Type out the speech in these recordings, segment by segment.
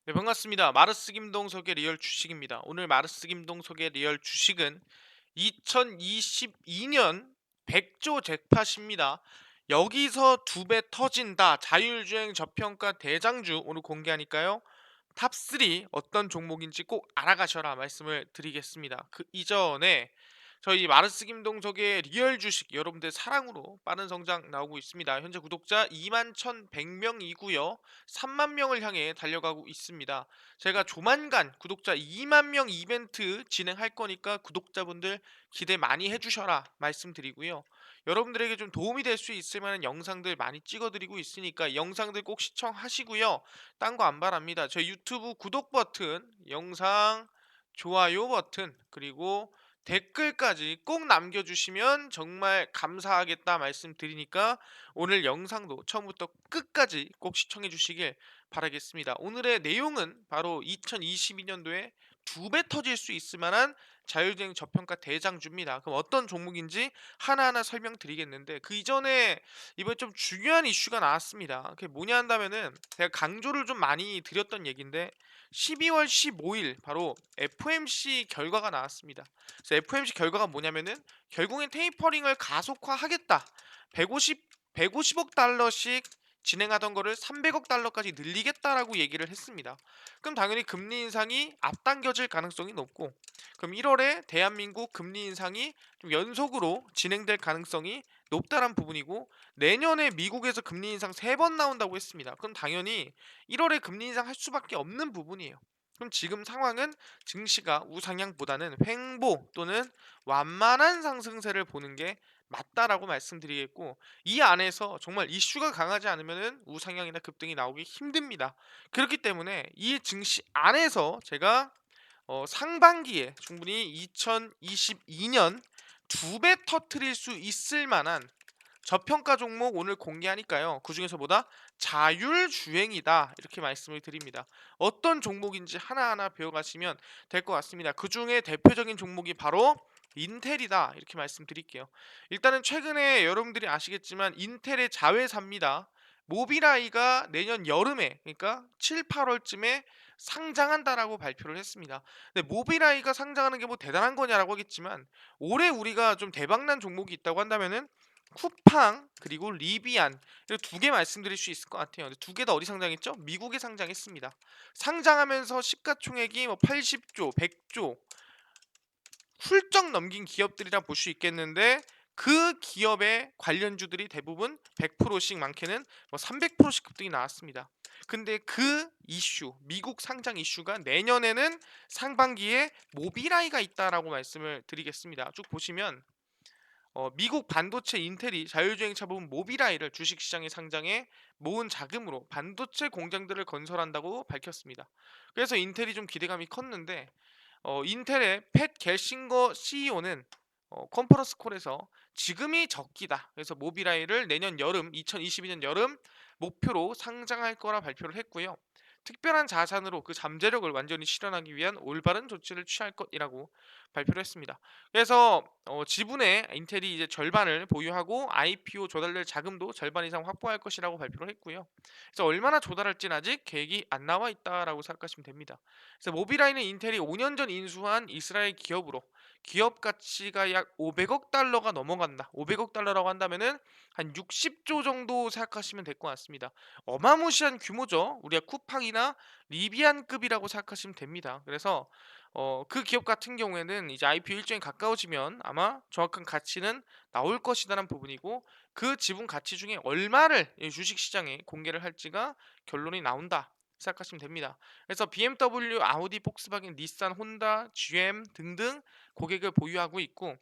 네, 반갑습니다. 마르스 김동석의 리얼 주식입니다. 오늘 마르스 김동석의 리얼 주식은 2022년 100조 잭팟입니다. 여기서 두 배 터진다. 자율주행 저평가 대장주 오늘 공개하니까요. 탑3 어떤 종목인지 꼭 알아가셔라 말씀을 드리겠습니다. 그 이전에 저희 마르스 김동석의 리얼 주식 여러분들 사랑으로 빠른 성장 나오고 있습니다. 현재 구독자 21,100명이고요. 3만 명을 향해 달려가고 있습니다. 제가 조만간 구독자 2만 명 이벤트 진행할 거니까 구독자분들 기대 많이 해주셔라 말씀드리고요. 여러분들에게 좀 도움이 될 수 있을 만한 영상들 많이 찍어드리고 있으니까 영상들 꼭 시청하시고요. 딴 거 안 바랍니다. 저희 유튜브 구독 버튼, 영상 좋아요 버튼, 그리고 댓글까지 꼭 남겨주시면 정말 감사하겠다 말씀드리니까 오늘 영상도 처음부터 끝까지 꼭 시청해 주시길 바라겠습니다. 오늘의 내용은 바로 2022년도에 두 배 터질 수 있을 만한 자율주행 저평가 대장주입니다. 그럼 어떤 종목인지 하나하나 설명드리겠는데 그 이전에 이번에 좀 중요한 이슈가 나왔습니다. 그게 뭐냐 한다면은 제가 강조를 좀 많이 드렸던 얘기인데 12월 15일 바로 FOMC 결과가 나왔습니다. 그래서 FOMC 결과가 뭐냐면은 결국엔 테이퍼링을 가속화하겠다. 150억 달러씩 진행하던 거를 300억 달러까지 늘리겠다라고 얘기를 했습니다. 그럼 당연히 금리 인상이 앞당겨질 가능성이 높고, 그럼 1월에 대한민국 금리 인상이 좀 연속으로 진행될 가능성이 높다란 부분이고, 내년에 미국에서 금리 인상 3번 나온다고 했습니다. 그럼 당연히 1월에 금리 인상 할 수밖에 없는 부분이에요. 그럼 지금 상황은 증시가 우상향보다는 횡보 또는 완만한 상승세를 보는 게 맞다라고 말씀드리겠고, 이 안에서 정말 이슈가 강하지 않으면 우상향이나 급등이 나오기 힘듭니다. 그렇기 때문에 이 증시 안에서 제가 상반기에 충분히 2022년 두 배 터트릴 수 있을 만한 저평가 종목 오늘 공개하니까요. 그 중에서보다 자율주행이다 이렇게 말씀을 드립니다. 어떤 종목인지 하나하나 배워가시면 될 것 같습니다. 그 중에 대표적인 종목이 바로 인텔이다 이렇게 말씀드릴게요. 일단은 최근에 여러분들이 아시겠지만 인텔의 자회사입니다. 모빌아이가 내년 여름에, 그러니까 7, 8월쯤에 상장한다라고 발표를 했습니다. 근데 모빌아이가 상장하는 게 뭐 대단한 거냐라고 하겠지만, 올해 우리가 좀 대박난 종목이 있다고 한다면은 쿠팡 그리고 리비안, 이렇게 두 개 말씀드릴 수 있을 것 같아요. 두 개 다 어디 상장했죠? 미국에 상장했습니다. 상장하면서 시가총액이 뭐 80조, 100조 훌쩍 넘긴 기업들이라 볼 수 있겠는데, 그 기업의 관련주들이 대부분 100%씩 많게는 뭐 300%씩 급등이 나왔습니다. 근데 그 이슈, 미국 상장 이슈가 내년에는 상반기에 모빌아이가 있다라고 말씀을 드리겠습니다. 쭉 보시면 미국 반도체 인텔이 자율주행차 부분 모빌아이를 주식시장에 상장해 모은 자금으로 반도체 공장들을 건설한다고 밝혔습니다. 그래서 인텔이 좀 기대감이 컸는데, 인텔의 팻 갤싱거 CEO는 컨퍼런스 콜에서 지금이 적기다. 그래서 모빌아이를 내년 여름, 2022년 여름 목표로 상장할 거라 발표를 했고요. 특별한 자산으로 그 잠재력을 완전히 실현하기 위한 올바른 조치를 취할 것이라고 발표를 했습니다. 그래서 지분의 인텔이 이제 절반을 보유하고 IPO 조달될 자금도 절반 이상 확보할 것이라고 발표를 했고요. 그래서 얼마나 조달할지는 아직 계획이 안 나와 있다라고 생각하시면 됩니다. 그래서 모빌아이는 인텔이 5년 전 인수한 이스라엘 기업으로 기업 가치가 약 500억 달러가 넘어간다. 500억 달러라고 한다면은 한 60조 정도 생각하시면 될 것 같습니다. 어마무시한 규모죠. 우리가 쿠팡이나 리비안급이라고 생각하시면 됩니다. 그래서 그 기업 같은 경우에는 이제 IPO 일정이 가까워지면 아마 정확한 가치는 나올 것이라는 부분이고, 그 지분 가치 중에 얼마를 이 주식 시장에 공개를 할지가 결론이 나온다 생각하시면 됩니다. 그래서 BMW, 아우디, 폭스바겐, 닛산, 혼다, GM 등등 고객을 보유하고 있고,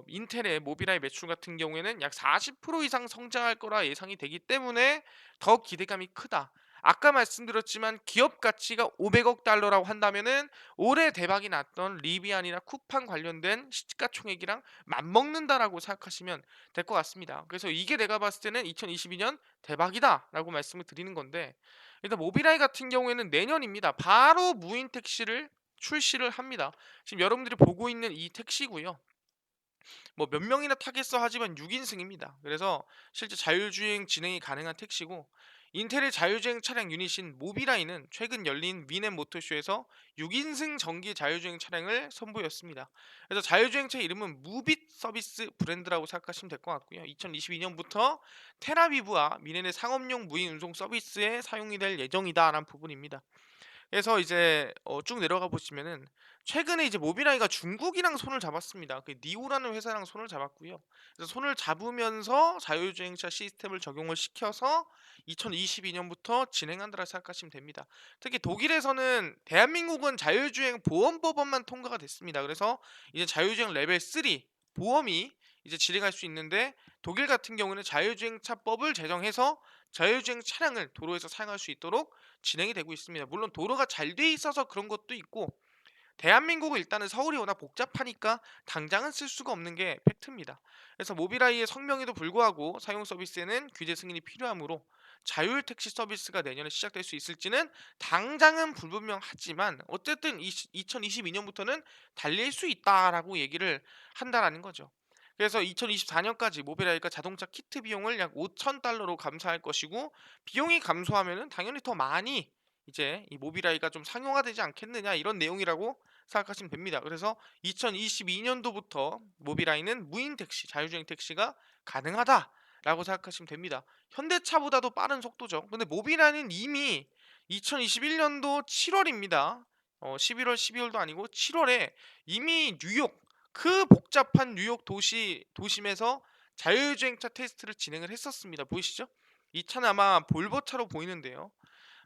인텔의 모빌아이 매출 같은 경우에는 약 40% 이상 성장할 거라 예상이 되기 때문에 더 기대감이 크다. 아까 말씀드렸지만 기업 가치가 500억 달러라고 한다면은 올해 대박이 났던 리비안이나 쿠팡 관련된 시가총액이랑 맞먹는다라고 생각하시면 될 것 같습니다. 그래서 이게 내가 봤을 때는 2022년 대박이다라고 말씀을 드리는 건데, 일단 모빌아이 같은 경우에는 내년입니다. 바로 무인 택시를 출시를 합니다. 지금 여러분들이 보고 있는 이 택시고요. 뭐 몇 명이나 타겠어 하지만 6인승입니다. 그래서 실제 자율주행 진행이 가능한 택시고, 인텔의 자율주행 차량 유닛인 모비라이는 최근 열린 위넷 모터쇼에서 6인승 전기 자율주행 차량을 선보였습니다. 그래서 자율주행차 이름은 무빗 서비스 브랜드라고 생각하시면 될 것 같고요. 2022년부터 테라비브와 미넨의 상업용 무인 운송 서비스에 사용이 될 예정이다라는 부분입니다. 그래서 이제 쭉 내려가 보시면은 최근에 이제 모비라이가 중국이랑 손을 잡았습니다. 그 니오라는 회사랑 손을 잡았고요. 그래서 손을 잡으면서 자율주행차 시스템을 적용을 시켜서 2022년부터 진행한다고 생각하시면 됩니다. 특히 독일에서는 대한민국은 자율주행 보험법원만 통과가 됐습니다. 그래서 이제 자율주행 레벨 3 보험이 이제 진행할 수 있는데 독일 같은 경우는 자율주행차법을 제정해서 자율주행 차량을 도로에서 사용할 수 있도록 진행이 되고 있습니다. 물론 도로가 잘 돼 있어서 그런 것도 있고 대한민국은 일단은 서울이 워낙 복잡하니까 당장은 쓸 수가 없는 게 팩트입니다. 그래서 모비라이의 성명에도 불구하고 사용 서비스에는 규제 승인이 필요하므로 자율 택시 서비스가 내년에 시작될 수 있을지는 당장은 불분명하지만 어쨌든 2022년부터는 달릴 수 있다라고 얘기를 한다라는 거죠. 그래서 2024년까지 모비라이가 자동차 키트 비용을 약 5,000달러로 감사할 것이고 비용이 감소하면은 당연히 더 많이 이제 이 모비라이가 좀 상용화되지 않겠느냐 이런 내용이라고 생각하시면 됩니다. 그래서 2022년도부터 모비라이는 무인 택시, 자율주행 택시가 가능하다라고 생각하시면 됩니다. 현대차보다도 빠른 속도죠. 근데 모비라이는 이미 2021년도 7월입니다. 11월, 12월도 아니고 7월에 이미 뉴욕 그 복잡한 뉴욕 도심에서 자율주행차 테스트를 진행을 했었습니다. 보이시죠? 이 차는 아마 볼버차로 보이는데요.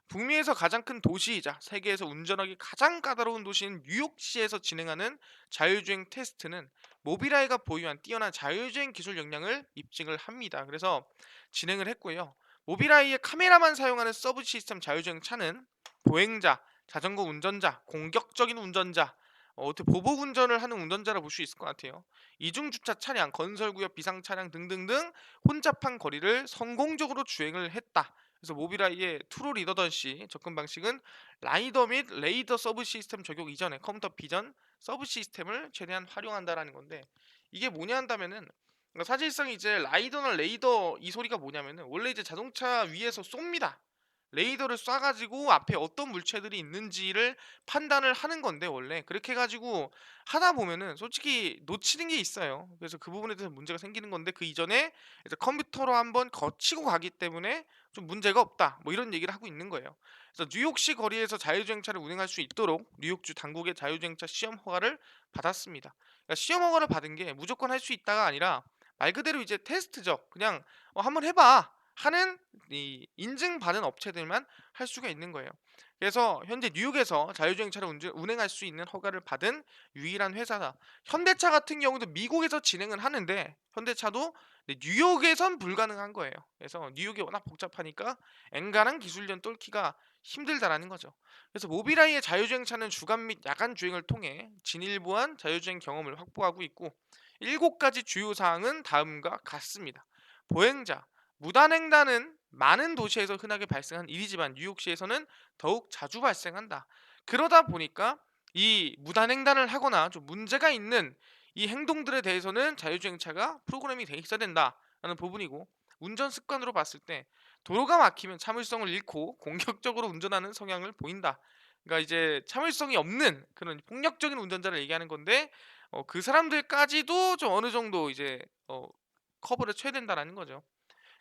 북미에서 가장 큰 도시이자 세계에서 운전하기 가장 까다로운 도시인 뉴욕시에서 진행하는 자율주행 테스트는 모비라이가 보유한 뛰어난 자율주행 기술 역량을 입증을 합니다. 그래서 진행을 했고요. 모비라이의 카메라만 사용하는 서브 시스템 자율주행 차는 보행자, 자전거 운전자, 공격적인 운전자, 어떻게 보복 운전을 하는 운전자라 볼 수 있을 것 같아요. 이중 주차 차량, 건설구역 비상 차량 등등등 혼잡한 거리를 성공적으로 주행을 했다. 그래서 모비라이의 투로 리더던시 접근 방식은 라이더 및 레이더 서브 시스템 적용 이전에 컴퓨터 비전 서브 시스템을 최대한 활용한다라는 건데 이게 뭐냐 한다면은 사실상 이제 라이더나 레이더 이 소리가 뭐냐면은 원래 이제 자동차 위에서 쏩니다. 레이더를 쏴가지고 앞에 어떤 물체들이 있는지를 판단을 하는 건데 원래 그렇게 해가지고 하다 보면은 솔직히 놓치는 게 있어요. 그래서 그 부분에 대해서 문제가 생기는 건데 그 이전에 이제 컴퓨터로 한번 거치고 가기 때문에 좀 문제가 없다. 뭐 이런 얘기를 하고 있는 거예요. 그래서 뉴욕시 거리에서 자율주행차를 운행할 수 있도록 뉴욕주 당국의 자율주행차 시험 허가를 받았습니다. 그러니까 시험 허가를 받은 게 무조건 할 수 있다가 아니라 말 그대로 이제 테스트죠. 그냥 한번 해봐 하는 이 인증받은 업체들만 할 수가 있는 거예요. 그래서 현재 뉴욕에서 자율주행차를 운행할 수 있는 허가를 받은 유일한 회사다. 현대차 같은 경우도 미국에서 진행을 하는데 현대차도 뉴욕에선 불가능한 거예요. 그래서 뉴욕이 워낙 복잡하니까 엔간한 기술련 뚫기가 힘들다라는 거죠. 그래서 모비라이의 자율주행차는 주간 및 야간 주행을 통해 진일보한 자율주행 경험을 확보하고 있고 7가지 주요 사항은 다음과 같습니다. 보행자, 무단횡단은 많은 도시에서 흔하게 발생한 일이지만 뉴욕시에서는 더욱 자주 발생한다. 그러다 보니까 이 무단횡단을 하거나 좀 문제가 있는 이 행동들에 대해서는 자율주행차가 프로그램이 돼 있어야 된다라는 부분이고 운전 습관으로 봤을 때 도로가 막히면 참을성을 잃고 공격적으로 운전하는 성향을 보인다. 그러니까 이제 참을성이 없는 그런 폭력적인 운전자를 얘기하는 건데 그 사람들까지도 좀 어느 정도 이제 커버를 쳐야 된다라는 거죠.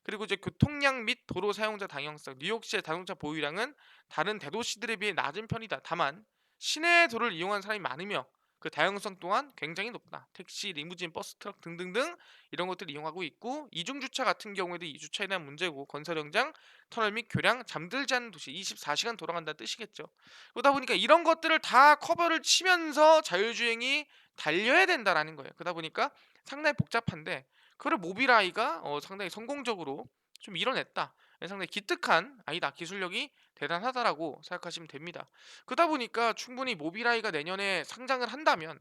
그리고 이제 교통량 및 도로 사용자 다양성. 뉴욕시의 자동차 보유량은 다른 대도시들에 비해 낮은 편이다. 다만 시내 도로를 이용하는 사람이 많으며 그 다양성 또한 굉장히 높다. 택시, 리무진, 버스, 트럭 등등등 이런 것들을 이용하고 있고 이중 주차 같은 경우에도 이 주차에 대한 문제고 건설 현장, 터널 및 교량, 잠들지 않는 도시 24시간 돌아간다는 뜻이겠죠. 그러다 보니까 이런 것들을 다 커버를 치면서 자율주행이 달려야 된다라는 거예요. 그러다 보니까 상당히 복잡한데 그걸 모비라이가 상당히 성공적으로 좀 이뤄냈다. 상당히 기특한 아이다. 기술력이 대단하다라고 생각하시면 됩니다. 그러다 보니까 충분히 모비라이가 내년에 상장을 한다면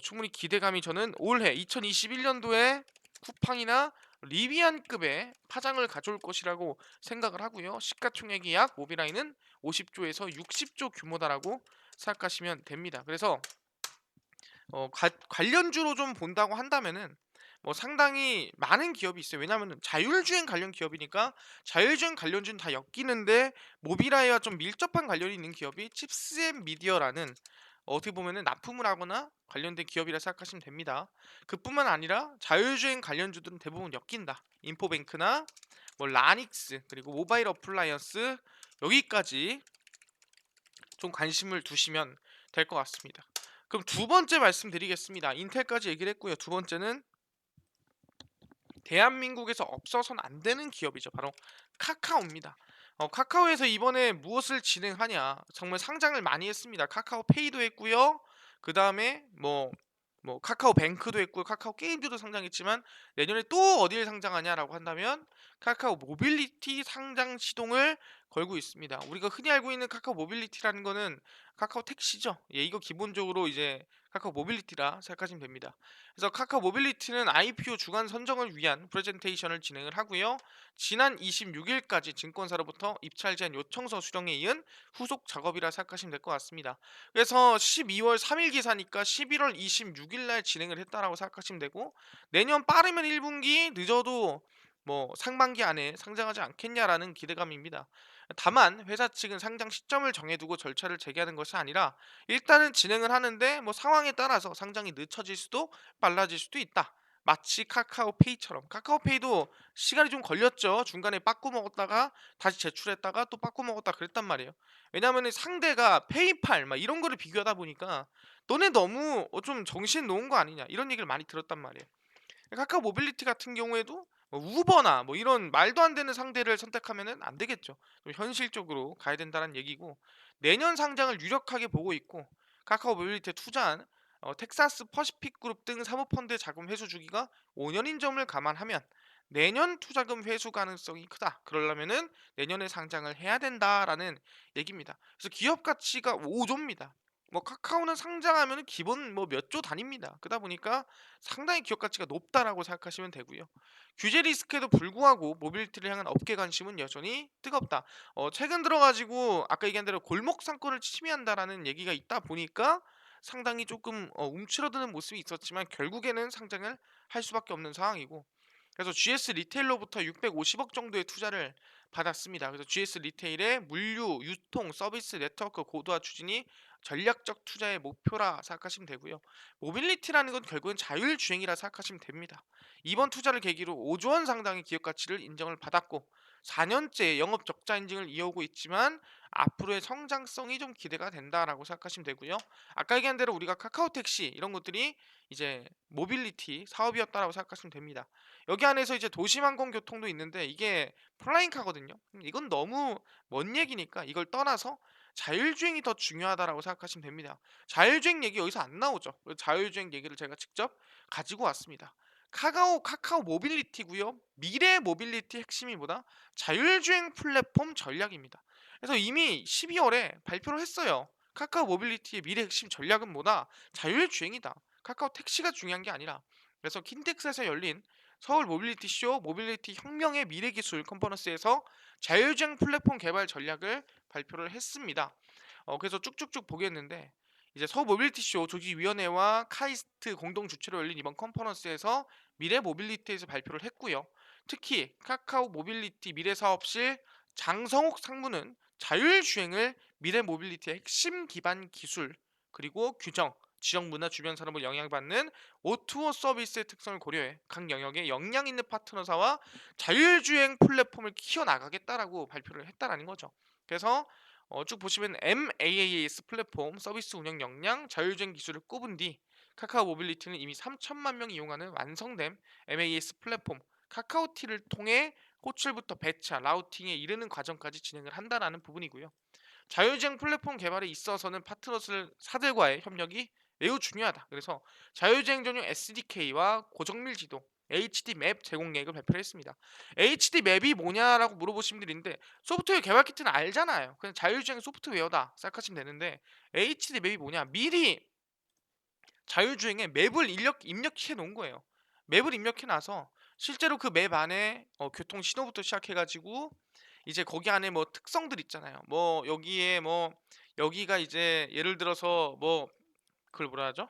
충분히 기대감이 저는 올해 2021년도에 쿠팡이나 리비안급의 파장을 가져올 것이라고 생각을 하고요. 시가총액이 약 모비라이는 50조에서 60조 규모다라고 생각하시면 됩니다. 그래서 관련주로 좀 본다고 한다면은 뭐 상당히 많은 기업이 있어요. 왜냐하면은 자율주행 관련 기업이니까 자율주행 관련주는 다 엮이는데 모빌아이와 좀 밀접한 관련이 있는 기업이 칩스앤미디어라는 어떻게 보면은 납품을 하거나 관련된 기업이라 생각하시면 됩니다. 그뿐만 아니라 자율주행 관련주들은 대부분 엮인다. 인포뱅크나 뭐 라닉스 그리고 모바일 어플라이언스 여기까지 좀 관심을 두시면 될 것 같습니다. 그럼 두 번째 말씀드리겠습니다. 인텔까지 얘기를 했고요. 두 번째는 대한민국에서 없어서는 안 되는 기업이죠. 바로 카카오입니다. 카카오에서 이번에 무엇을 진행하냐? 정말 상장을 많이 했습니다. 카카오페이도 했고요. 그 다음에 뭐 카카오뱅크도 했고 카카오 게임즈도 상장했지만 내년에 또 어디를 상장하냐라고 한다면 카카오 모빌리티 상장 시동을 걸고 있습니다. 우리가 흔히 알고 있는 카카오 모빌리티라는 거는 카카오 택시죠. 예, 이거 기본적으로 이제 카카오 모빌리티라 생각하시면 됩니다. 그래서 카카오 모빌리티는 IPO 주간 선정을 위한 프레젠테이션을 진행을 하고요. 지난 26일까지 증권사로부터 입찰 제한 요청서 수령에 이은 후속 작업이라 생각하시면 될 것 같습니다. 그래서 12월 3일 기사니까 11월 26일 날 진행을 했다라고 생각하시면 되고 내년 빠르면 1분기 늦어도 뭐 상반기 안에 상장하지 않겠냐라는 기대감입니다. 다만 회사 측은 상장 시점을 정해두고 절차를 재개하는 것이 아니라 일단은 진행을 하는데 뭐 상황에 따라서 상장이 늦춰질 수도 빨라질 수도 있다. 마치 카카오페이처럼 카카오페이도 시간이 좀 걸렸죠. 중간에 빠꾸 먹었다가 다시 제출했다가 또 빠꾸 먹었다 그랬단 말이에요. 왜냐하면 상대가 페이팔 막 이런 거를 비교하다 보니까 너네 너무 좀 정신 놓은 거 아니냐 이런 얘기를 많이 들었단 말이에요. 카카오 모빌리티 같은 경우에도 뭐 우버나 뭐 이런 말도 안 되는 상대를 선택하면은 안 되겠죠. 좀 현실적으로 가야 된다는 얘기고 내년 상장을 유력하게 보고 있고 카카오 모빌리티에 투자한 텍사스 퍼시픽 그룹 등 사모펀드 자금 회수 주기가 5년인 점을 감안하면 내년 투자금 회수 가능성이 크다. 그러려면은 내년에 상장을 해야 된다라는 얘기입니다. 그래서 기업 가치가 5조입니다. 뭐 카카오는 상장하면 기본 뭐 몇 조 단위입니다. 그러다 보니까 상당히 기업 가치가 높다라고 생각하시면 되고요. 규제 리스크에도 불구하고 모빌리티를 향한 업계 관심은 여전히 뜨겁다. 최근 들어가지고 아까 얘기한 대로 골목 상권을 침해한다라는 얘기가 있다 보니까 상당히 조금 움츠러드는 모습이 있었지만 결국에는 상장을 할 수밖에 없는 상황이고 그래서 GS 리테일로부터 650억 정도의 투자를 받았습니다. 그래서 GS 리테일의 물류, 유통, 서비스 네트워크 고도화 추진이 전략적 투자의 목표라 생각하시면 되고요. 모빌리티라는 건 결국은 자율주행이라 생각하시면 됩니다. 이번 투자를 계기로 5조 원 상당의 기업 가치를 인정을 받았고 4년째 영업 적자 인증을 이어오고 있지만 앞으로의 성장성이 좀 기대가 된다라고 생각하시면 되고요. 아까 얘기한 대로 우리가 카카오 택시 이런 것들이 이제 모빌리티 사업이었다라고 생각하시면 됩니다. 여기 안에서 이제 도심항공교통도 있는데 이게 플라잉카거든요. 이건 너무 먼 얘기니까 이걸 떠나서 자율주행이 더 중요하다라고 생각하시면 됩니다. 자율주행 얘기 여기서 안 나오죠. 그래서 자율주행 얘기를 제가 직접 가지고 왔습니다. 카카오 모빌리티고요. 미래 모빌리티 핵심이 뭐다? 자율주행 플랫폼 전략입니다. 그래서 이미 12월에 발표를 했어요. 카카오 모빌리티의 미래 핵심 전략은 뭐다? 자율주행이다. 카카오 택시가 중요한 게 아니라 그래서 킨텍스에서 열린 서울 모빌리티 쇼 모빌리티 혁명의 미래 기술 컨퍼런스에서 자율주행 플랫폼 개발 전략을 발표를 했습니다. 그래서 쭉쭉쭉 보겠는데 이제 서울 모빌리티 쇼 조직위원회와 카이스트 공동 주최로 열린 이번 컨퍼런스에서 미래 모빌리티에서 발표를 했고요. 특히 카카오 모빌리티 미래사업실 장성욱 상무는 자율주행을 미래 모빌리티의 핵심 기반 기술 그리고 규정 지역 문화 주변 산업을 영향받는 오투어 서비스의 특성을 고려해 각 영역에 역량 있는 파트너사와 자율주행 플랫폼을 키워나가겠다라고 발표를 했다라는 거죠. 그래서 쭉 보시면 MaaS 플랫폼 서비스 운영 역량 자율주행 기술을 꼽은 뒤 카카오 모빌리티는 이미 3천만 명이 이용하는 완성된 MaaS 플랫폼 카카오티를 통해 호출부터 배차, 라우팅에 이르는 과정까지 진행을 한다라는 부분이고요. 자율주행 플랫폼 개발에 있어서는 사들과의 협력이 매우 중요하다. 그래서 자율주행 전용 SDK와 고정밀 지도 HD 맵 제공 계획을 발표를 했습니다. HD 맵이 뭐냐라고 물어보시는 분들이 있는데 소프트웨어 개발 키트는 알잖아요. 그냥 자율주행 소프트웨어다 생각하시면 되는데 HD 맵이 뭐냐? 미리 자율주행에 맵을 입력해 놓은 거예요. 맵을 입력해 놔서 실제로 그 맵 안에 교통 신호부터 시작해 가지고 이제 거기 안에 뭐 특성들 있잖아요. 뭐 여기에 뭐 여기가 이제 예를 들어서 뭐 그걸 뭐라 하죠?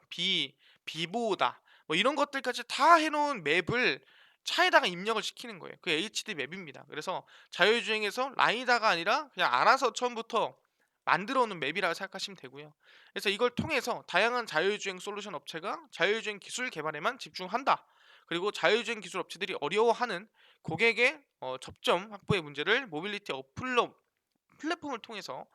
비보호다. 뭐 이런 것들까지 다 해 놓은 맵을 차에다가 입력을 시키는 거예요. 그게 HD 맵입니다. 그래서 자율주행에서 라이다가 아니라 그냥 알아서 처음부터 만들어 놓은 맵이라고 생각하시면 되고요. 그래서 이걸 통해서 다양한 자율주행 솔루션 업체가 자율주행 기술 개발에만 집중한다. 그리고 자율주행 기술 업체들이 어려워하는 고객의 접점 확보의 문제를 모빌리티 어플로 플랫폼을 통해서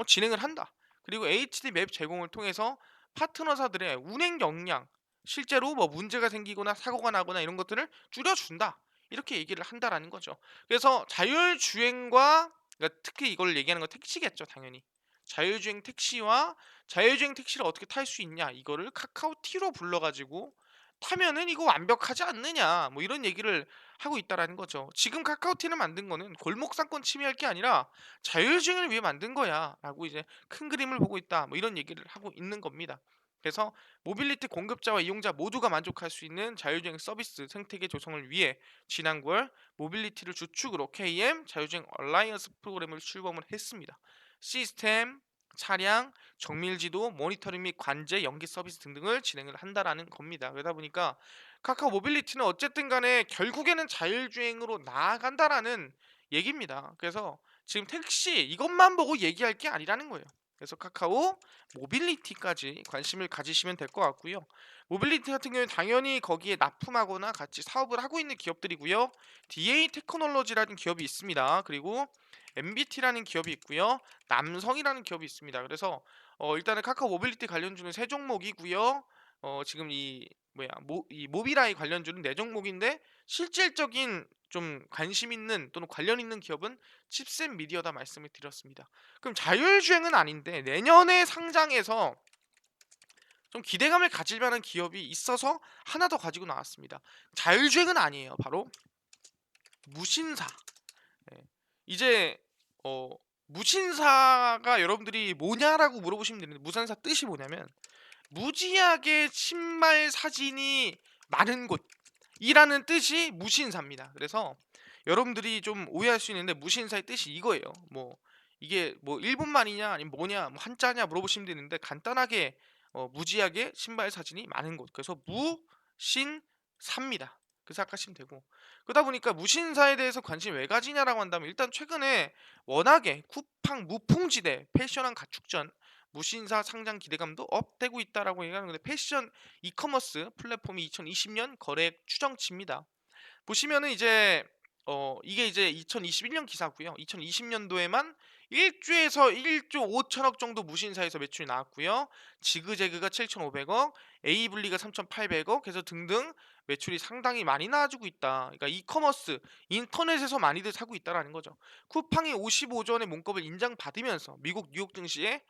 진행을 한다. 그리고 HD 맵 제공을 통해서 파트너사들의 운행 역량, 실제로 뭐 문제가 생기거나 사고가 나거나 이런 것들을 줄여준다. 이렇게 얘기를 한다라는 거죠. 그래서 자율주행과, 그러니까 특히 이걸 얘기하는 건 택시겠죠, 당연히. 자율주행 택시와 자율주행 택시를 어떻게 탈 수 있냐, 이거를 카카오티로 불러가지고 타면은 이거 완벽하지 않느냐, 뭐 이런 얘기를 하고 있다라는 거죠. 지금 카카오티를 만든 거는 골목 상권 침해할 게 아니라 자율주행을 위해 만든 거야라고 이제 큰 그림을 보고 있다, 뭐 이런 얘기를 하고 있는 겁니다. 그래서 모빌리티 공급자와 이용자 모두가 만족할 수 있는 자율주행 서비스 생태계 조성을 위해 지난 9월 모빌리티를 주축으로 KM 자율주행 얼라이언스 프로그램을 출범을 했습니다. 시스템, 차량, 정밀지도, 모니터링 및 관제, 연계 서비스 등등을 진행을 한다라는 겁니다. 그러다 보니까 카카오 모빌리티는 어쨌든 간에 결국에는 자율주행으로 나아간다라는 얘기입니다. 그래서 지금 택시 이것만 보고 얘기할 게 아니라는 거예요. 그래서 카카오 모빌리티까지 관심을 가지시면 될 것 같고요. 모빌리티 같은 경우는 당연히 거기에 납품하거나 같이 사업을 하고 있는 기업들이고요. DA 테크놀로지라는 기업이 있습니다. 그리고 MBT라는 기업이 있고요. 남성이라는 기업이 있습니다. 그래서 일단은 카카오 모빌리티 관련주는 세 종목이고요. 지금 이 모비라이 관련주는 네 종목인데 실질적인 좀 관심 있는 또는 관련 있는 기업은 칩셋 미디어다 말씀을 드렸습니다. 그럼 자율주행은 아닌데 내년에 상장해서 좀 기대감을 가질 만한 기업이 있어서 하나 더 가지고 나왔습니다. 자율주행은 아니에요. 바로 무신사. 예. 이제 어 무신사가 여러분들이 뭐냐라고 물어보시면 되는데, 무신사 뜻이 뭐냐면 무지하게 신발 사진이 많은 곳이라는 뜻이 무신사입니다. 그래서 여러분들이 좀 오해할 수 있는데 무신사의 뜻이 이거예요. 뭐 이게 뭐 일본말이냐 아니면 뭐냐 뭐 한자냐 물어보시면 되는데, 간단하게 무지하게 신발 사진이 많은 곳. 그래서 무신사입니다. 그 생각하시면 되고, 그러다 보니까 무신사에 대해서 관심 왜 가지냐라고 한다면, 일단 최근에 워낙에 쿠팡 무풍지대 패션한 가축전 무신사 상장 기대감도 업되고 있다라고 얘기하는 건데, 패션 이커머스 플랫폼이 2020년 거래액 추정치입니다. 보시면은 이제 이게 이제 2021년 기사고요. 2020년도에만 1주에서 1조 5천억 정도 무신사에서 매출이 나왔고요. 지그재그가 7,500억, 에이블리가 3,800억 해서 등등 매출이 상당히 많이 나와주고 있다. 그러니까 이커머스, 인터넷에서 많이들 사고 있다라는 거죠. 쿠팡이 55조 원의 몸값을 인정받으면서 미국 뉴욕 증시에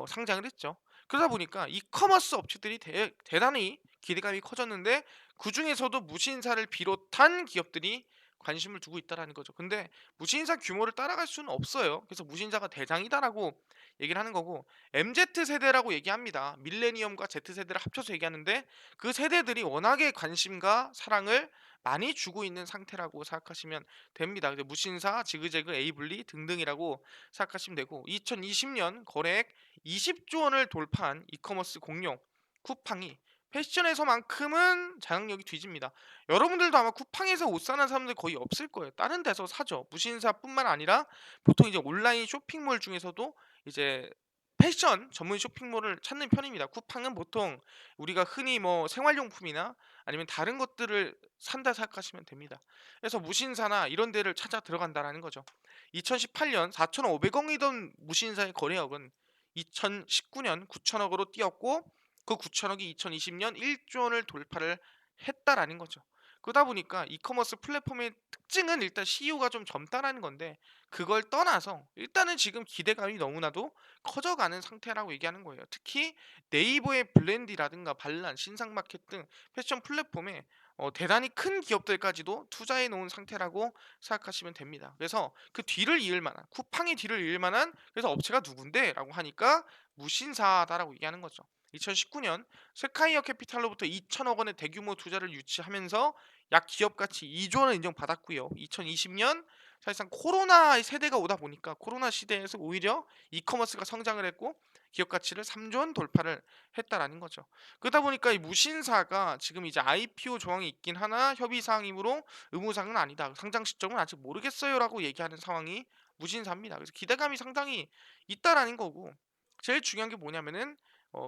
상장을 했죠. 그러다 보니까 이커머스 업체들이 대단히 기대감이 커졌는데, 그 중에서도 무신사를 비롯한 기업들이 관심을 두고 있다라는 거죠. 근데 무신사 규모를 따라갈 수는 없어요. 그래서 무신사가 대장이다라고 얘기를 하는 거고, MZ 세대라고 얘기합니다. 밀레니엄과 Z 세대를 합쳐서 얘기하는데, 그 세대들이 워낙에 관심과 사랑을 많이 주고 있는 상태라고 생각하시면 됩니다. 근데 무신사, 지그재그, 에이블리 등등이라고 생각하시면 되고, 2020년 거래액 20조 원을 돌파한 이커머스 공룡 쿠팡이 패션에서만큼은 장악력이 뒤집니다. 여러분들도 아마 쿠팡에서 옷 사는 사람들 거의 없을 거예요. 다른 데서 사죠. 무신사뿐만 아니라 보통 이제 온라인 쇼핑몰 중에서도 이제 패션 전문 쇼핑몰을 찾는 편입니다. 쿠팡은 보통 우리가 흔히 뭐 생활용품이나 아니면 다른 것들을 산다 생각하시면 됩니다. 그래서 무신사나 이런 데를 찾아 들어간다라는 거죠. 2018년 4,500억이던 무신사의 거래액은 2019년 9천억으로 뛰었고, 그 9천억이 2020년 1조 원을 돌파를 했다라는 거죠. 그러다 보니까 이커머스 플랫폼의 특징은 일단 CEO가 좀 젊다라는 건데, 그걸 떠나서 일단은 지금 기대감이 너무나도 커져가는 상태라고 얘기하는 거예요. 특히 네이버의 블렌디라든가 반란, 신상마켓 등 패션 플랫폼에 대단히 큰 기업들까지도 투자해 놓은 상태라고 생각하시면 됩니다. 그래서 그 뒤를 이을 만한, 쿠팡의 뒤를 이을 만한 그래서 업체가 누군데? 라고 하니까 무신사다라고 얘기하는 거죠. 2019년 스카이어 캐피탈로부터 2천억 원의 대규모 투자를 유치하면서 약 기업 가치 2조 원을 인정받았고요. 2020년 사실상 코로나 세대가 오다 보니까 코로나 시대에서 오히려 이커머스가 성장을 했고, 기업 가치를 3조 원 돌파를 했다라는 거죠. 그러다 보니까 이 무신사가 지금 이제 IPO 조항이 있긴 하나 협의 사항이므로 의무 사항은 아니다. 상장 시점은 아직 모르겠어요라고 얘기하는 상황이 무신사입니다. 그래서 기대감이 상당히 있다라는 거고 제일 중요한 게 뭐냐면은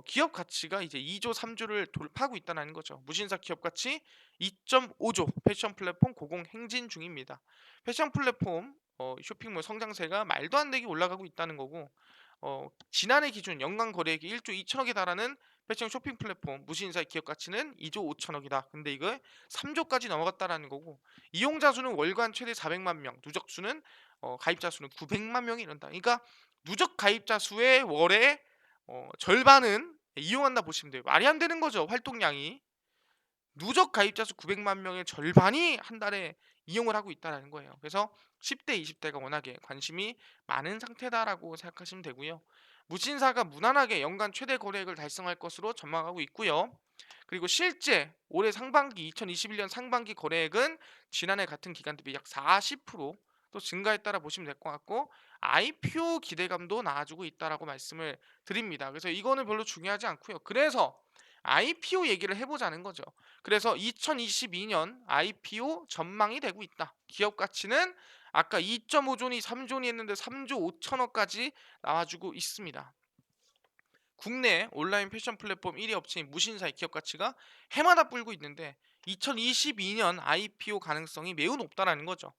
기업 가치가 이제 2조 3조를 돌파하고 있다는 거죠. 무신사 기업 가치 2.5조 패션 플랫폼 고공 행진 중입니다. 패션 플랫폼 쇼핑몰 성장세가 말도 안 되게 올라가고 있다는 거고 지난해 기준 연간 거래액이 1조 2천억에 달하는 패션 쇼핑 플랫폼 무신사의 기업 가치는 2조 5천억이다. 근데 이거 3조까지 넘어갔다라는 거고 이용자 수는 월간 최대 400만 명, 누적 수는 가입자 수는 900만 명이 이른다. 그러니까 누적 가입자 수의 월에 절반은 이용한다 보시면 돼요. 말이 안 되는 거죠. 활동량이. 누적 가입자 수 900만 명의 절반이 한 달에 이용을 하고 있다는 거예요. 그래서 10대, 20대가 워낙에 관심이 많은 상태다라고 생각하시면 되고요. 무신사가 무난하게 연간 최대 거래액을 달성할 것으로 전망하고 있고요. 그리고 실제 올해 상반기 2021년 상반기 거래액은 지난해 같은 기간 대비 약 40%또 증가했다라 보시면 될 것 같고 IPO 기대감도 나아지고 있다라고 말씀을 드립니다. 그래서 이거는 별로 중요하지 않고요. 그래서 IPO 얘기를 해보자는 거죠. 그래서 2022년 IPO 전망이 되고 있다. 기업 가치는 아까 2.5조니 3조니 했는데 3조 5천억까지 나와주고 있습니다. 국내 온라인 패션 플랫폼 1위 업체인 무신사의 기업 가치가 해마다 불고 있는데 2022년 IPO 가능성이 매우 높다라는 거죠.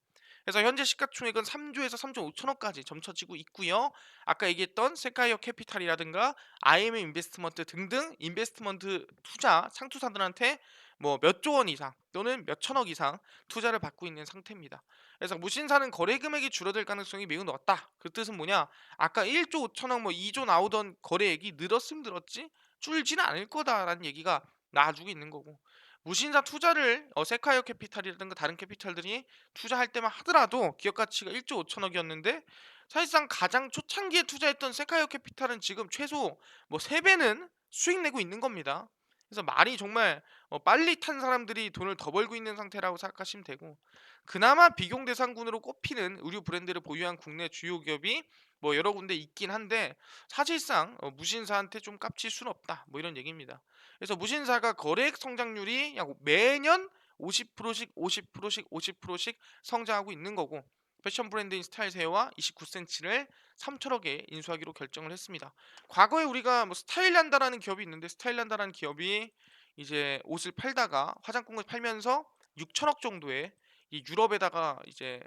그래서 현재 시가총액은 3조에서 3조 5천억까지 점쳐지고 있고요. 아까 얘기했던 세카이어 캐피탈이라든가 IM 인베스트먼트 등등 인베스트먼트 투자 상투사들한테 뭐 몇 조 원 이상 또는 몇 천억 이상 투자를 받고 있는 상태입니다. 그래서 무신사는 거래 금액이 줄어들 가능성이 매우 높다. 그 뜻은 뭐냐? 아까 1조 5천억 뭐 2조 나오던 거래액이 늘었으면 늘었지 줄지는 않을 거다라는 얘기가 나와주고 있는 거고 무신사 투자를 세카이어 캐피탈이라든가 다른 캐피탈들이 투자할 때만 하더라도 기업 가치가 1조 5천억이었는데 사실상 가장 초창기에 투자했던 세카이어 캐피탈은 지금 최소 뭐 3배는 수익 내고 있는 겁니다. 그래서 말이 정말 빨리 탄 사람들이 돈을 더 벌고 있는 상태라고 생각하시면 되고 그나마 비교 대상군으로 꼽히는 의류 브랜드를 보유한 국내 주요 기업이 뭐 여러 군데 있긴 한데 사실상 무신사한테 좀 깝칠 수는 없다 뭐 이런 얘기입니다. 그래서 무신사가 거래액 성장률이 약 매년 50%씩 50%씩 50%씩 성장하고 있는 거고 패션 브랜드인 스타일세어와 29cm를 3천억에 인수하기로 결정을 했습니다. 과거에 우리가 뭐 스타일란다라는 기업이 있는데 스타일란다라는 기업이 이제 옷을 팔다가 화장품을 팔면서 6천억 정도의 이 유럽에다가 이제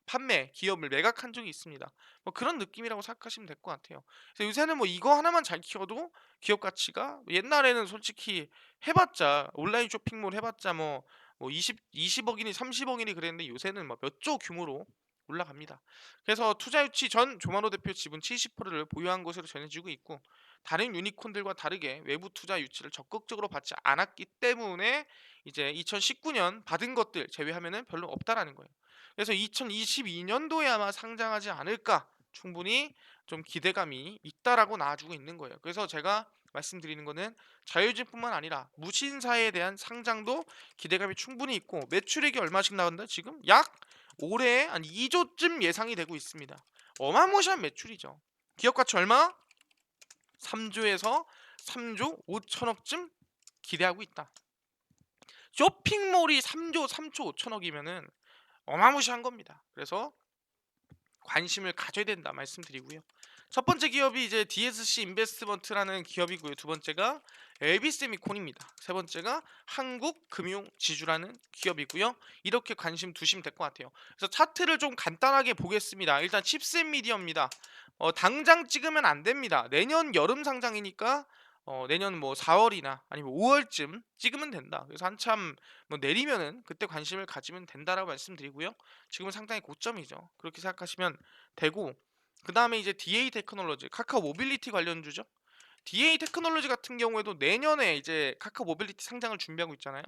판매 기업을 매각한 적이 있습니다. 뭐 그런 느낌이라고 생각하시면 될 것 같아요. 그래서 요새는 뭐 이거 하나만 잘 키워도 기업 가치가 옛날에는 솔직히 해봤자 온라인 쇼핑몰 해봤자 뭐 20억이니 30억이니 그랬는데 요새는 뭐 몇 조 규모로 올라갑니다. 그래서 투자 유치 전 조만호 대표 지분 70%를 보유한 것으로 전해지고 있고 다른 유니콘들과 다르게 외부 투자 유치를 적극적으로 받지 않았기 때문에 이제 2019년 받은 것들 제외하면은 별로 없다라는 거예요. 그래서 2022년도에 아마 상장하지 않을까 충분히 좀 기대감이 있다라고 나와주고 있는 거예요. 그래서 제가 말씀드리는 거는 자율주뿐만 아니라 무신사에 대한 상장도 기대감이 충분히 있고 매출액이 얼마씩 나온다? 지금 약 올해 한 2조쯤 예상이 되고 있습니다. 어마무시한 매출이죠. 기업 가치 얼마? 3조에서 3조 5천억쯤 기대하고 있다. 쇼핑몰이 3조 3조 5천억이면은 어마무시한 겁니다. 그래서 관심을 가져야 된다 말씀드리고요. 첫 번째 기업이 이제 DSC 인베스트먼트라는 기업이고요. 두 번째가 엘비세미콘입니다. 세 번째가 한국금융지주라는 기업이고요. 이렇게 관심 두시면 될 것 같아요. 그래서 차트를 좀 간단하게 보겠습니다. 일단 칩셋 미디어입니다. 당장 찍으면 안 됩니다. 내년 여름 상장이니까 내년 뭐 4월이나 아니면 5월쯤 찍으면 된다. 그래서 한참 뭐 내리면은 그때 관심을 가지면 된다라고 말씀드리고요. 지금은 상당히 고점이죠. 그렇게 생각하시면 되고 그 다음에 이제 DA 테크놀로지 카카오 모빌리티 관련주죠. DA 테크놀로지 같은 경우에도 내년에 이제 카카오 모빌리티 상장을 준비하고 있잖아요.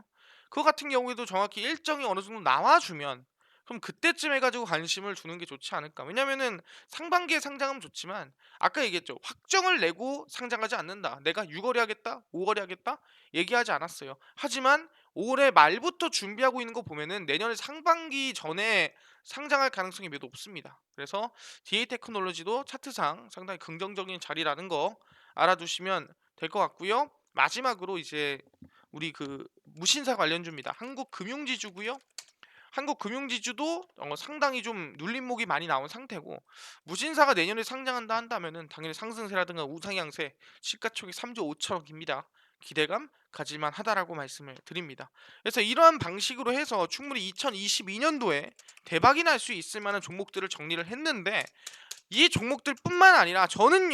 그거 같은 경우에도 정확히 일정이 어느 정도 나와주면 그럼 그때쯤 해가지고 관심을 주는 게 좋지 않을까. 왜냐면은 상반기에 상장하면 좋지만 아까 얘기했죠. 확정을 내고 상장하지 않는다. 내가 6월에 하겠다, 5월에 하겠다 얘기하지 않았어요. 하지만 올해 말부터 준비하고 있는 거 보면은 내년에 상반기 전에 상장할 가능성이 매우 높습니다. 그래서 DA 테크놀로지도 차트상 상당히 긍정적인 자리라는 거 알아두시면 될 것 같고요. 마지막으로 이제 우리 그 무신사 관련주입니다. 한국금융지주고요. 한국금융지주도 상당히 좀 눌림목이 많이 나온 상태고, 무신사가 내년에 상장한다 한다면은 당연히 상승세라든가 우상향세, 시가총액 3조 5천억입니다. 기대감 가질만 하다라고 말씀을 드립니다. 그래서 이러한 방식으로 해서 충분히 2022년도에 대박이 날 수 있을 만한 종목들을 정리를 했는데, 이 종목들뿐만 아니라 저는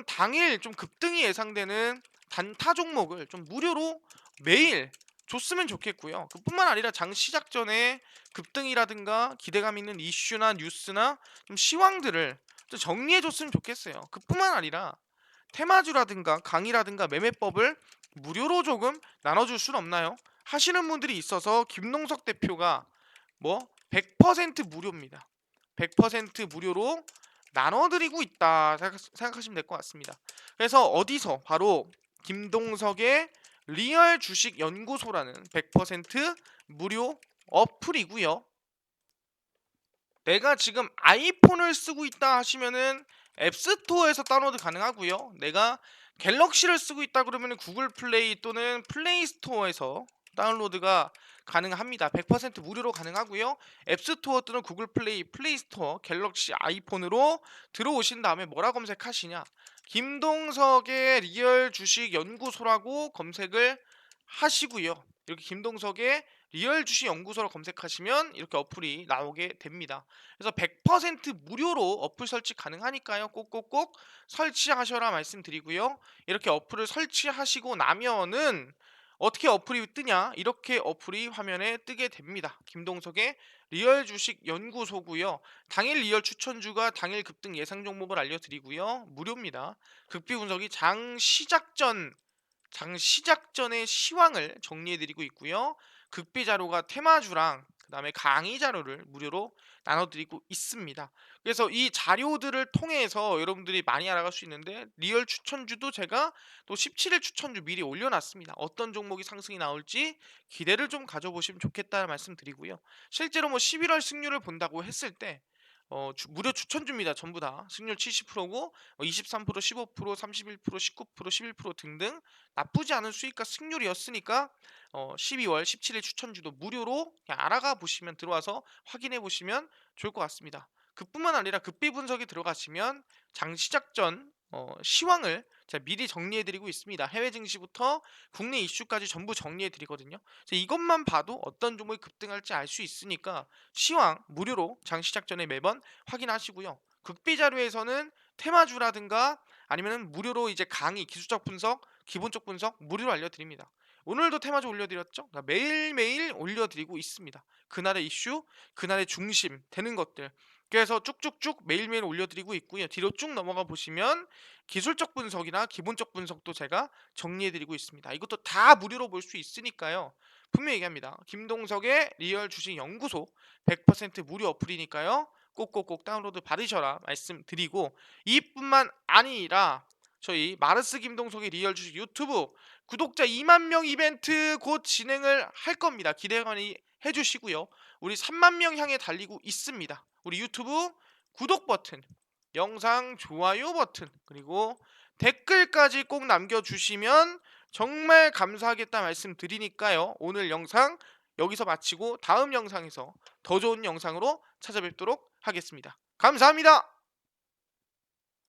당일 좀 급등이 예상되는 단타 종목을 좀 무료로 매일 줬으면 좋겠고요. 그뿐만 아니라 장 시작 전에 급등이라든가 기대감 있는 이슈나 뉴스나 좀 시황들을 좀 정리해 줬으면 좋겠어요. 그뿐만 아니라 테마주라든가 강의라든가 매매법을 무료로 조금 나눠줄 순 없나요? 하시는 분들이 있어서 김농석 대표가 뭐 100% 무료입니다. 100% 무료로 나눠드리고 있다 생각하시면 될 것 같습니다. 그래서 어디서 바로 김동석의 리얼 주식 연구소라는 100% 무료 어플이고요. 내가 지금 아이폰을 쓰고 있다 하시면은 앱스토어에서 다운로드 가능하고요. 내가 갤럭시를 쓰고 있다 그러면 구글 플레이 또는 플레이 스토어에서 다운로드가 가능합니다. 100% 무료로 가능하고요. 앱스토어 또는 구글 플레이, 플레이 스토어, 갤럭시 아이폰으로 들어오신 다음에 뭐라 검색하시냐? 김동석의 리얼 주식 연구소라고 검색을 하시고요. 이렇게 김동석의 리얼 주식 연구소로 검색하시면 이렇게 어플이 나오게 됩니다. 그래서 100% 무료로 어플 설치 가능하니까요. 꼭꼭꼭 설치하셔라 말씀드리고요. 이렇게 어플을 설치하시고 나면은 어떻게 어플이 뜨냐? 이렇게 어플이 화면에 뜨게 됩니다. 김동석의 리얼 주식 연구소고요. 당일 리얼 추천주가 당일 급등 예상 종목을 알려드리고요. 무료입니다. 극비 분석이 장 시작 전의 시황을 정리해드리고 있고요. 극비 자료가 테마주랑 그다음에 강의 자료를 무료로 나눠드리고 있습니다. 그래서 이 자료들을 통해서 여러분들이 많이 알아갈 수 있는데, 리얼 추천주도 제가 또 17일 추천주 미리 올려놨습니다. 어떤 종목이 상승이 나올지 기대를 좀 가져보시면 좋겠다는 말씀드리고요. 실제로 뭐 11월 승률을 본다고 했을 때 무료 추천주입니다. 전부 다 승률 70%고 23%, 15%, 31%, 19%, 11% 등등 나쁘지 않은 수익과 승률이었으니까 12월 17일 추천주도 무료로 그냥 알아가 보시면, 들어와서 확인해 보시면 좋을 것 같습니다. 그뿐만 아니라 급비 분석이 들어가시면 장 시작 전 시황을 제가 미리 정리해 드리고 있습니다. 해외 증시부터 국내 이슈까지 전부 정리해 드리거든요. 이것만 봐도 어떤 종목이 급등할지 알 수 있으니까 시황 무료로 장 시작 전에 매번 확인하시고요. 극비 자료에서는 테마주라든가 아니면 무료로 이제 강의, 기술적 분석, 기본적 분석 무료로 알려드립니다. 오늘도 테마주 올려드렸죠. 그러니까 매일매일 올려드리고 있습니다. 그날의 이슈, 그날의 중심 되는 것들, 그래서 쭉쭉쭉 매일매일 올려드리고 있고요. 뒤로 쭉 넘어가 보시면 기술적 분석이나 기본적 분석도 제가 정리해드리고 있습니다. 이것도 다 무료로 볼 수 있으니까요. 분명히 얘기합니다. 김동석의 리얼 주식 연구소 100% 무료 어플이니까요. 꼭꼭꼭 다운로드 받으셔라 말씀드리고, 이뿐만 아니라 저희 마르스 김동석의 리얼 주식 유튜브 구독자 2만 명 이벤트 곧 진행을 할 겁니다. 기대 많이 해주시고요. 우리 3만 명 향해 달리고 있습니다. 우리 유튜브 구독 버튼, 영상 좋아요 버튼, 그리고 댓글까지 꼭 남겨주시면 정말 감사하겠다 말씀드리니까요. 오늘 영상 여기서 마치고 다음 영상에서 더 좋은 영상으로 찾아뵙도록 하겠습니다. 감사합니다.